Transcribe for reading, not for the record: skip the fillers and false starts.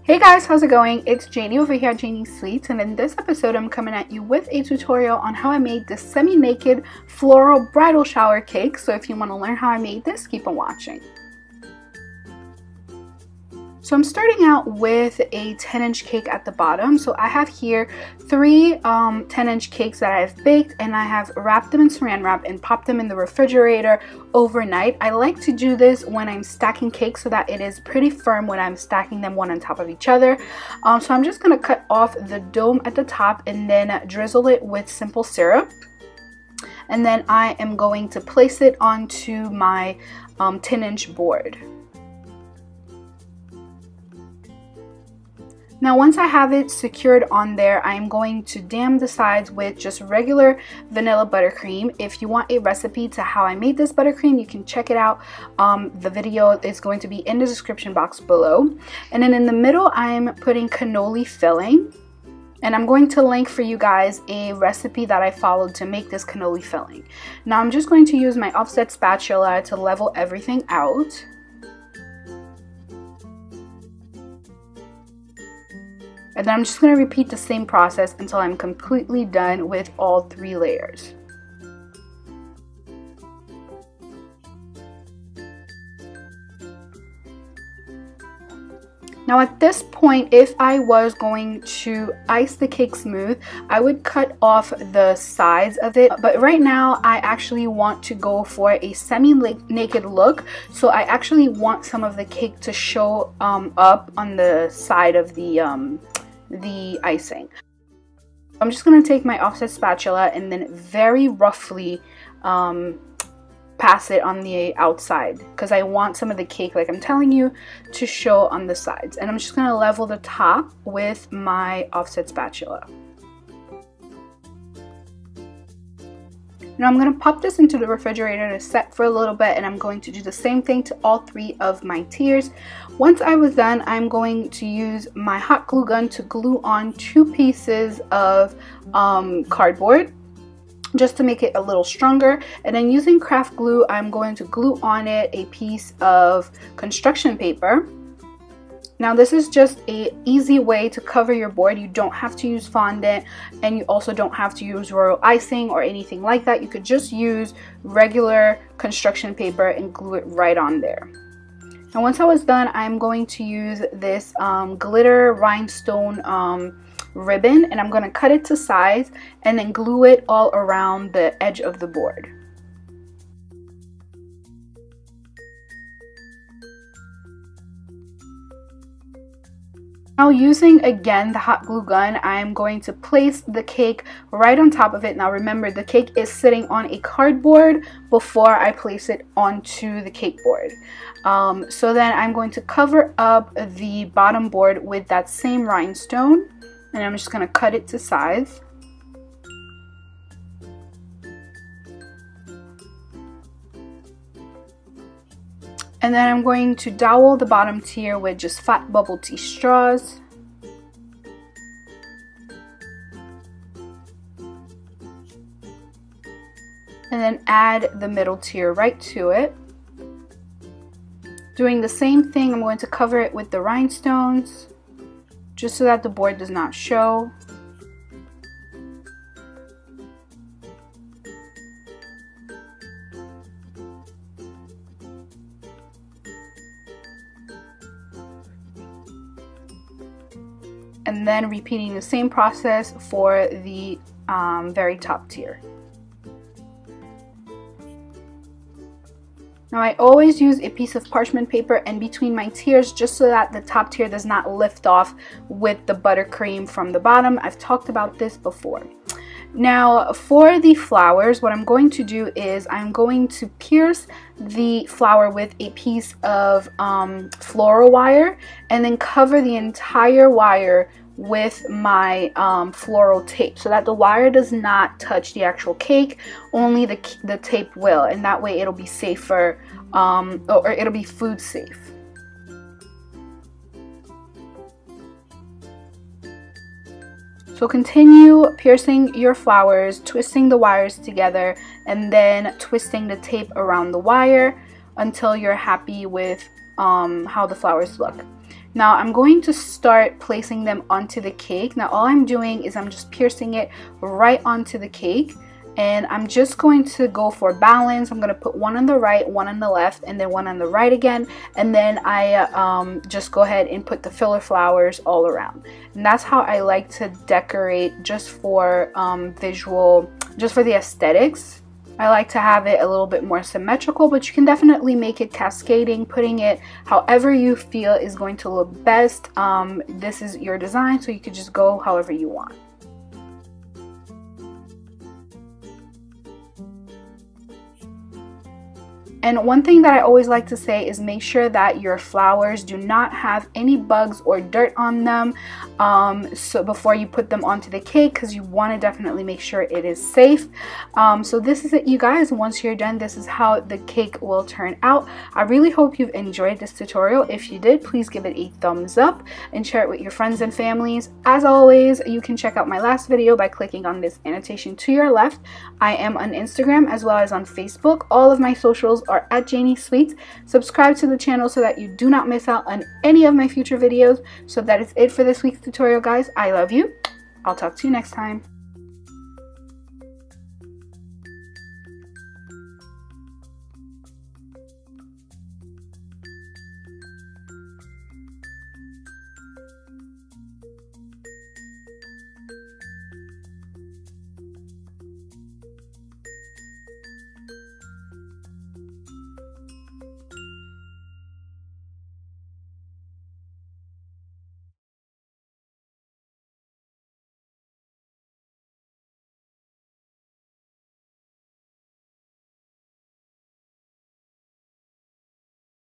Hey guys, how's it going? It's Janie over here at JaniesSweets, and in this episode I'm coming at you with a tutorial on how I made this semi-naked floral bridal shower cake. So if you want to learn how I made this, keep on watching. So I'm starting out with a 10-inch cake at the bottom. So I have here three 10-inch cakes that I've baked, and I have wrapped them in saran wrap and popped them in the refrigerator overnight. I like to do this when I'm stacking cakes so that it is pretty firm when I'm stacking them one on top of each other. So I'm just going to cut off the dome at the top and then drizzle it with simple syrup. And then I am going to place it onto my 10-inch board. Now once I have it secured on there, I am going to dam the sides with just regular vanilla buttercream. If you want a recipe to how I made this buttercream, you can check it out. The video is going to be in the description box below. And then in the middle, I'm putting cannoli filling. And I'm going to link for you guys a recipe that I followed to make this cannoli filling. Now I'm just going to use my offset spatula to level everything out. And then I'm just going to repeat the same process until I'm completely done with all three layers. Now at this point, if I was going to ice the cake smooth, I would cut off the sides of it. But right now, I actually want to go for a semi-naked look. So I actually want some of the cake to show up on the side of the icing. I'm just going to take my offset spatula and then very roughly pass it on the outside, because I want some of the cake, like I'm telling you, to show on the sides. And I'm just going to level the top with my offset spatula. Now I'm going to pop this into the refrigerator to set for a little bit, and I'm going to do the same thing to all three of my tiers. Once I was done, I'm going to use my hot glue gun to glue on 2 pieces of cardboard, just to make it a little stronger. And then using craft glue, I'm going to glue on it a piece of construction paper. Now this is just an easy way to cover your board. You don't have to use fondant, and you also don't have to use royal icing or anything like that. You could just use regular construction paper and glue it right on there. And once I was done, I'm going to use this glitter rhinestone ribbon, and I'm going to cut it to size and then glue it all around the edge of the board. Now using again the hot glue gun, I'm going to place the cake right on top of it. Now remember, the cake is sitting on a cardboard before I place it onto the cake board. So then I'm going to cover up the bottom board with that same rhinestone, and I'm just going to cut it to size. And then I'm going to dowel the bottom tier with just flat bubble tea straws. And then add the middle tier right to it. Doing the same thing, I'm going to cover it with the rhinestones, just so that the board does not show. And then repeating the same process for the very top tier. Now I always use a piece of parchment paper in between my tiers, just so that the top tier does not lift off with the buttercream from the bottom. I've talked about this before. Now for the flowers, what I'm going to do is I'm going to pierce the flower with a piece of floral wire, and then cover the entire wire with my floral tape, so that the wire does not touch the actual cake, only the tape will, and that way it'll be safer, or it'll be food safe. So continue piercing your flowers, twisting the wires together, and then twisting the tape around the wire until you're happy with how the flowers look. Now I'm going to start placing them onto the cake. Now all I'm doing is I'm just piercing it right onto the cake, and I'm just going to go for balance. I'm going to put one on the right, one on the left, and then one on the right again, and then I just go ahead and put the filler flowers all around. And that's how I like to decorate, just for visual, just for the aesthetics. I like to have it a little bit more symmetrical, but you can definitely make it cascading, putting it however you feel is going to look best. This is your design, so you could just go however you want. And one thing that I always like to say is make sure that your flowers do not have any bugs or dirt on them so before you put them onto the cake, because you want to definitely make sure it is safe. So this is it, you guys. Once you're done, this is how the cake will turn out. I really hope you've enjoyed this tutorial. If you did, please give it a thumbs up and share it with your friends and families. As always, you can check out my last video by clicking on this annotation to your left. I am on Instagram as well as on Facebook. All of my socials are at @JaniesSweets. Subscribe to the channel so that you do not miss out on any of my future videos. So that is it for this week's tutorial, guys. I love you. I'll talk to you next time.